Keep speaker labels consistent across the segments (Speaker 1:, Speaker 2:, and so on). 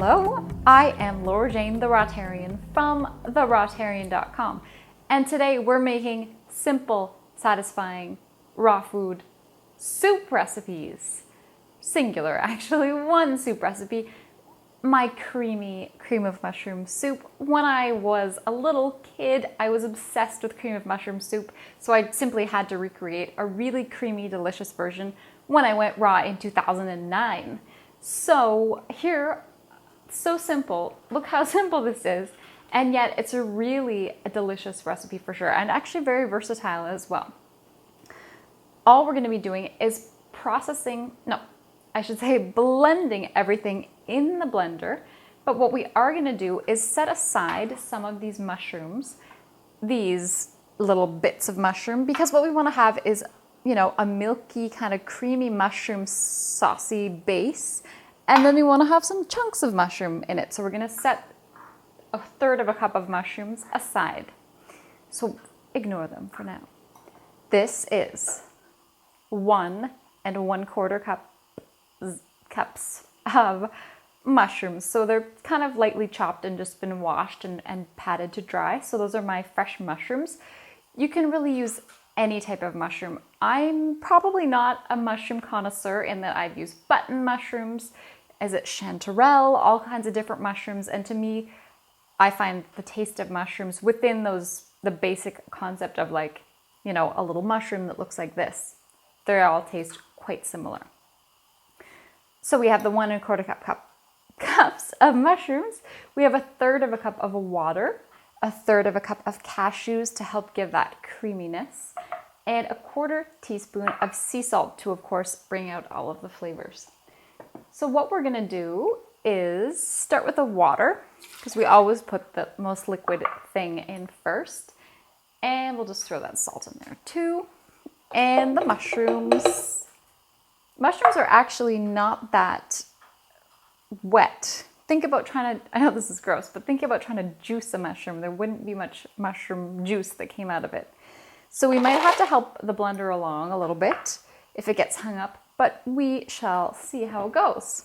Speaker 1: Hello, I am Laura Jane the Rawtarian from therawtarian.com, and today we're making simple, satisfying, raw food soup recipes. Singular, actually, one soup recipe. My creamy cream of mushroom soup. When I was a little kid, I was obsessed with cream of mushroom soup, so I simply had to recreate a really creamy, delicious version when I went raw in 2009. So here, so simple. Look how simple this is. And yet it's a really delicious recipe for sure, and actually very versatile as well. All we're going to be doing is blending everything in the blender. But what we are going to do is set aside some of these mushrooms, these little bits of mushroom, because what we want to have is, you know, a milky kind of creamy mushroom saucy base. And then we want to have some chunks of mushroom in it. So we're going to set 1/3 of a cup of mushrooms aside. So ignore them for now. This is 1 1/4 cups of mushrooms. So they're kind of lightly chopped and just been washed and patted to dry. So those are my fresh mushrooms. You can really use any type of mushroom. I'm probably not a mushroom connoisseur in that I've used button mushrooms, is it chanterelle, all kinds of different mushrooms. And to me, I find the taste of mushrooms within the basic concept of, like, you know, a little mushroom that looks like this. They all taste quite similar. So we have the 1 1/4 cups of mushrooms. We have 1/3 of a cup of water, 1/3 of a cup of cashews to help give that creaminess, and 1/4 teaspoon of sea salt to, of course, bring out all of the flavors. So what we're gonna do is start with the water, because we always put the most liquid thing in first. And we'll just throw that salt in there too. And the mushrooms. Mushrooms are actually not that wet. Think about trying to, I know this is gross, but think about trying to juice a mushroom. There wouldn't be much mushroom juice that came out of it. So we might have to help the blender along a little bit if it gets hung up, but we shall see how it goes.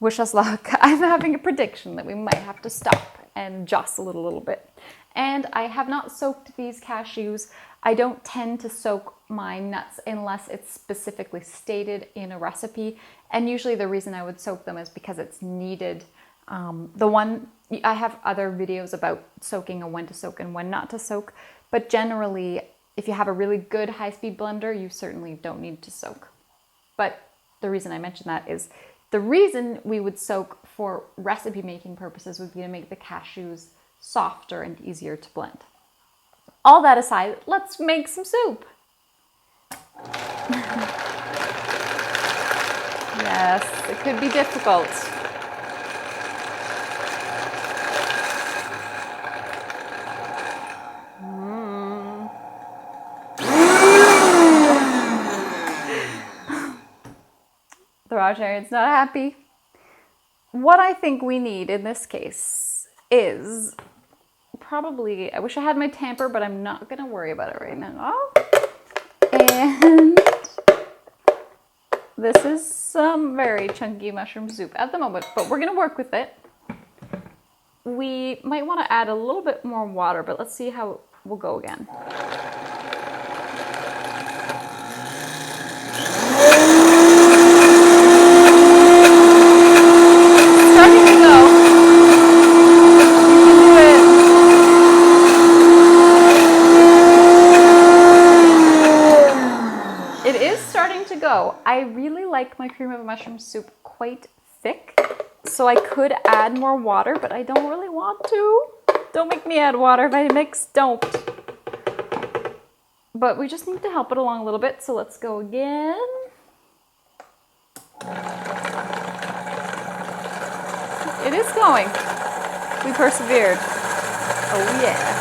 Speaker 1: Wish us luck. I'm having a prediction that we might have to stop and jostle it a little bit. And I have not soaked these cashews. I don't tend to soak my nuts unless it's specifically stated in a recipe. And usually the reason I would soak them is because it's needed. I have other videos about soaking and when to soak and when not to soak. But generally, if you have a really good high-speed blender, you certainly don't need to soak. But the reason I mention that is the reason we would soak for recipe making purposes would be to make the cashews softer and easier to blend. All that aside, let's make some soup. Yes, it could be difficult. The Rawtarian's not happy. What I think we need in this case is probably, I wish I had my tamper, but I'm not going to worry about it right now. And this is some very chunky mushroom soup at the moment, but we're going to work with it. We might want to add a little bit more water, but let's see how it will go again. I really like my cream of mushroom soup quite thick, so I could add more water, but I don't really want to. Don't make me add water if I mix, don't. But we just need to help it along a little bit, so let's go again. It is going. We persevered. Oh yeah.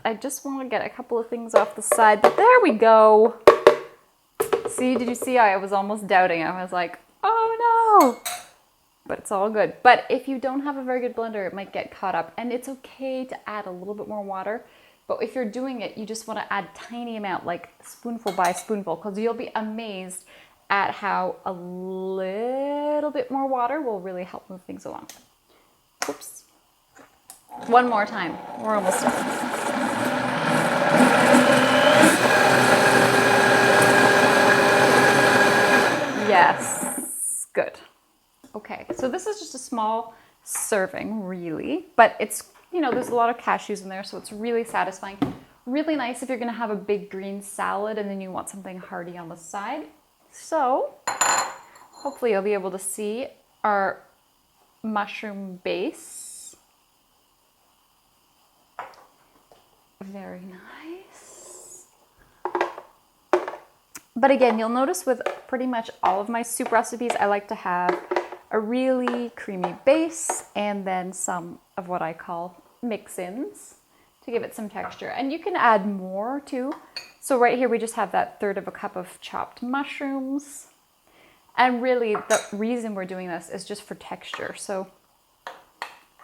Speaker 1: I just want to get a couple of things off the side, but there we go. See, did you see? I was almost doubting. I was like, oh, no! But it's all good. But if you don't have a very good blender, it might get caught up, and it's okay to add a little bit more water. But if you're doing it, you just want to add tiny amount, like spoonful by spoonful, because you'll be amazed at how a little bit more water will really help move things along. Oops. One more time. We're almost done. Yes, good. Okay, so this is just a small serving, really, but it's, you know, there's a lot of cashews in there, so it's really satisfying. Really nice if you're gonna have a big green salad and then you want something hearty on the side. So, hopefully you'll be able to see our mushroom base. Very nice. But again, you'll notice with pretty much all of my soup recipes, I like to have a really creamy base and then some of what I call mix-ins to give it some texture. And you can add more too. So right here we just have that 1/3 of a cup of chopped mushrooms. And really the reason we're doing this is just for texture. So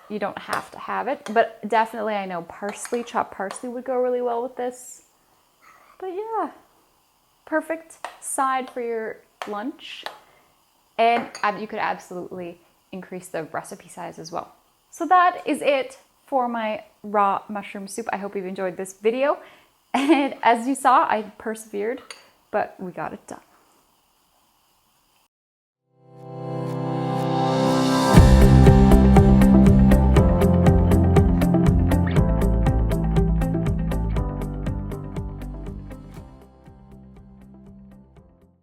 Speaker 1: you don't have to have it, but definitely I know parsley, chopped parsley would go really well with this. But yeah, perfect side for your lunch. And you could absolutely increase the recipe size as well. So that is it for my raw mushroom soup. I hope you've enjoyed this video. And as you saw, I persevered, but we got it done.